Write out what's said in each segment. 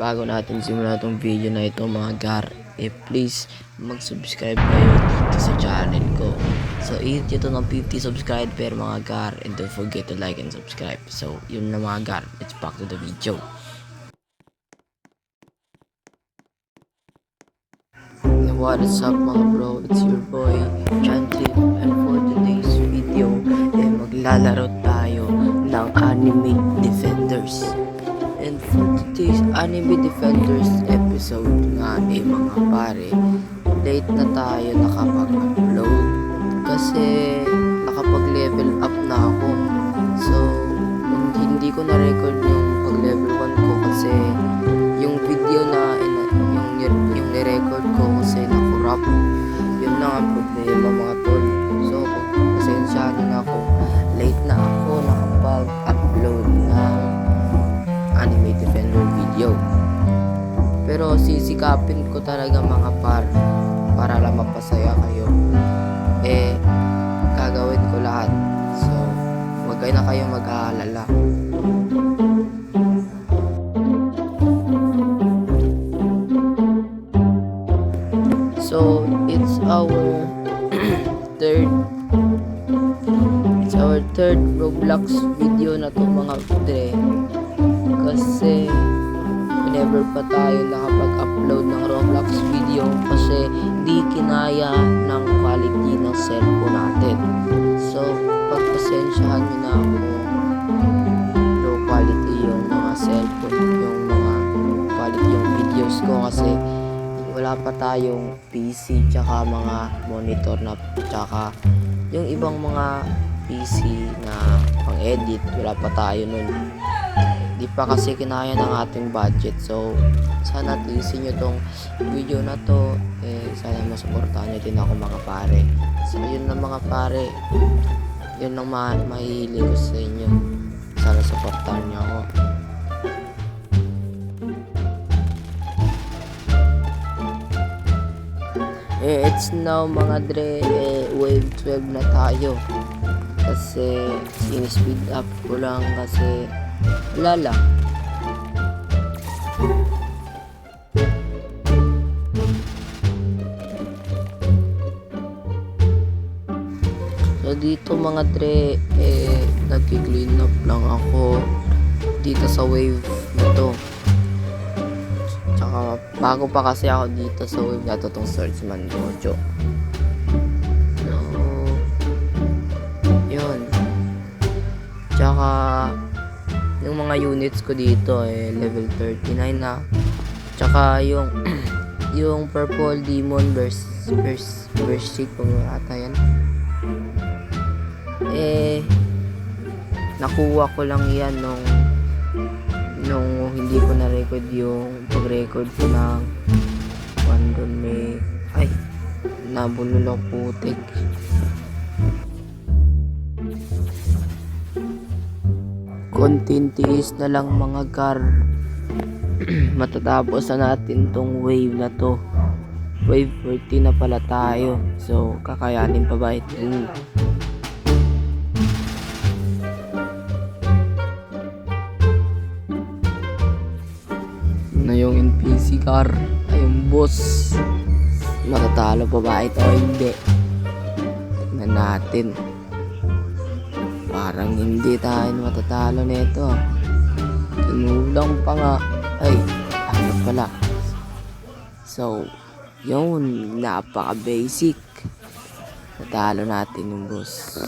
bago natin simulan itong video na ito mga gar, please mag-subscribe kayo dito sa channel ko. So hit ito ng 50 subscriber mga gar, and don't forget to like and subscribe. So yun na mga gar, let's back to the video. What is up mga bro, it's your boy Chantrip, and for today's video maglalaro tayo ng Anime Defenders. And for today's Anime Defenders episode nga mga pare, late na tayo nakapag-upload kasi nakapag-level up na ako. So hindi ko na-record yung pag-level 1 ko kasi yung video na yung ni-record ko kasi na-corrupt. Yun na ang problema mga tol. So pasensyado na ako, late na ako nakapag-upload ng Anime Defender video. Pero sisikapin ko talaga mga par para lang mapasaya kayo. Gagawin ko lahat. So wag na kayong mag-aalala. So it's our third Roblox video na to mga dre, kasi never pa tayo nakapag-upload ng Roblox video kasi di kinaya ng quality ng cellphone natin. So pagpasensyahan nyo na ako, low quality yung mga cellphone, yung mga quality yung videos ko kasi wala pa tayong PC tsaka mga monitor na tsaka yung ibang mga PC na pang-edit, wala pa tayo nun. Di pa kasi kinaya ng ating budget. So sana tiisin nyo tong video na to, sana masuportahan nyo din ako mga pare. So yun lang mga pare, yun lang mahihiling ko sa inyo. Sana suportahan nyo ako. It's now mga dre, wave 12 na tayo kasi in-speed up ko lang kasi wala lang. So dito mga dre, nag-clean up lang ako dito sa wave na to. Tsaka bago pa kasi ako dito sa wave na to, tong Swordsman Dojo. So yun. Tsaka yung mga units ko dito level 39 na. Tsaka yung yung purple demon Berserk kung ata yan, nakuha ko lang yan nung hindi ko na-record yung pag-record ko ng Pandon nabulol ang putik. Konting tiis na lang mga gar, matatapos na natin tong wave na to. Wave 14 na pala tayo, so kakayanin pa ba ito? Na yung NPC car ay yung boss, matatalo pa ba ito o hindi? Tignan natin. Parang hindi tayo matatalo nito. Tinulang pa nga. Ay, ano pala. So yun, napaka basic. Natalo natin yung boss.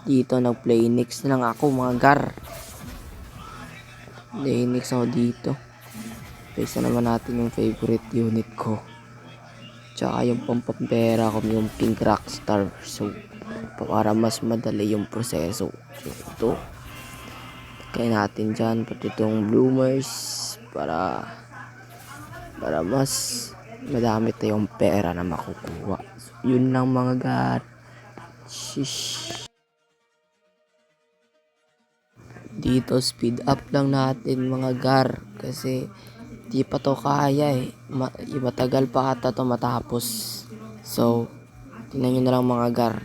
Dito nag-play next na lang ako mga gar. Play next ako dito. Pesa naman natin yung favorite unit ko. Tsaka yung pampampera ko, yung pink rockstar. So para mas madali yung proseso. So ito, kaya natin dyan pati itong bloomers para mas madami tayong pera na makukuha. So, yun lang mga gar. Shish. Dito speed up lang natin mga gar kasi di pa to kaya matagal pa ata to matapos. So tingnan nyo na lang mga gar.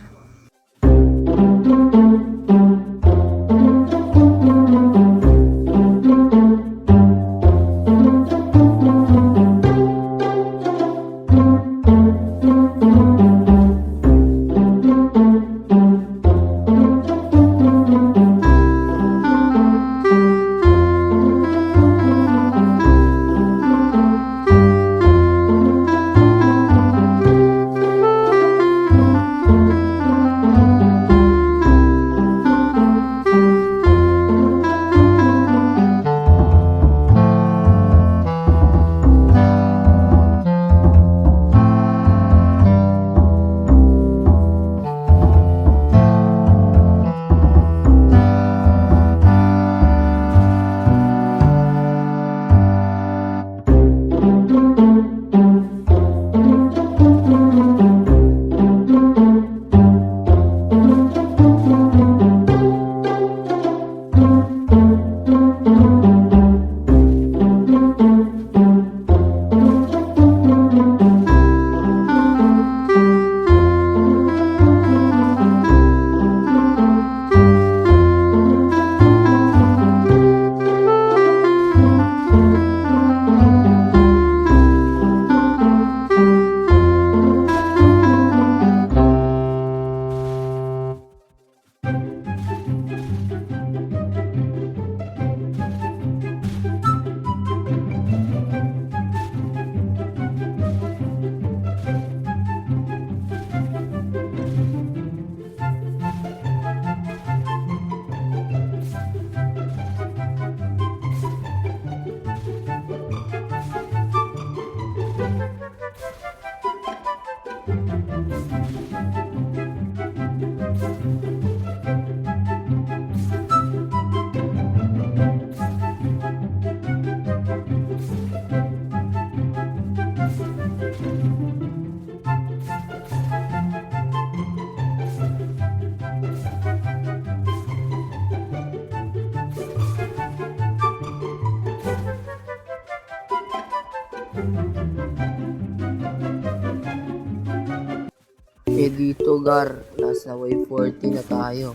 Dito gar, nasa wave 40 na tayo.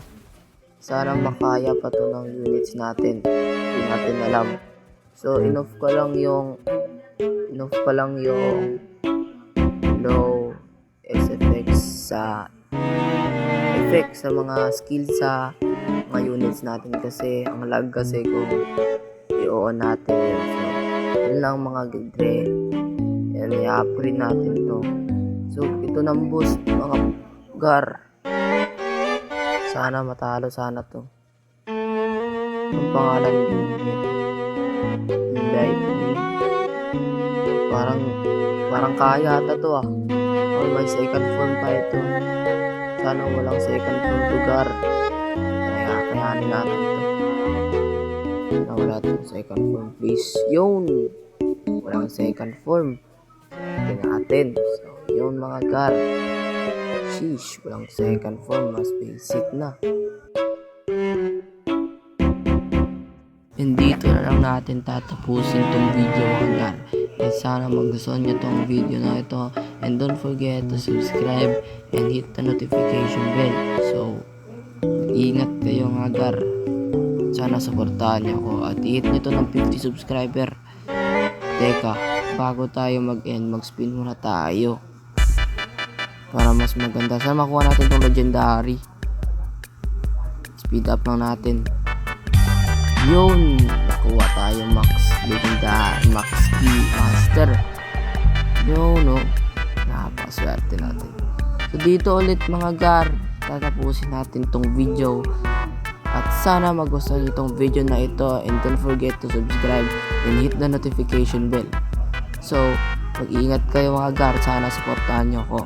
Sana makaya pa to ng units natin. Hindi natin alam. So enough pa lang yung low SFX sa mga skills sa mga units natin kasi ang lag kasi kung i-on natin yun. So yun lang mga gidre. Yan, i-upgrade natin to. So ito ng boost mga gar. Sana matalo sana to. Ang pangalan Lightning. Parang kaya ata to ah. Or may second form pa ito. Sana walang second form to gar. Kaya kayanin natin to. Sana wala itong second form please. Yun. Walang second form. Ito natin. So yun mga gar. Sheesh. Walang second form. Mas basic na. And dito na lang natin tatapusin tong video mga gar. And sana magustuhan nyo tong video na ito. And don't forget to subscribe and hit the notification bell. So, ingat kayo mga gar. Sana supportahan nyo ako at i-hit nyo to ng 50 subscriber. Teka, bago tayo mag-end, mag-spin muna tayo. Para mas maganda. Sana makuha natin tong legendary. Speed up lang natin. Yun, nakuha tayo max legendary, max key master. Yun, no, napakaswerte natin. So dito ulit mga gar, tatapusin natin tong video. At sana magustuhan nyo itong video na ito. And don't forget to subscribe and hit the notification bell. So mag-iingat kayo mga gar. Sana supportahan nyo ako.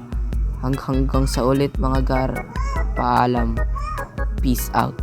Hanggang sa ulit mga gar. Paalam. Peace out.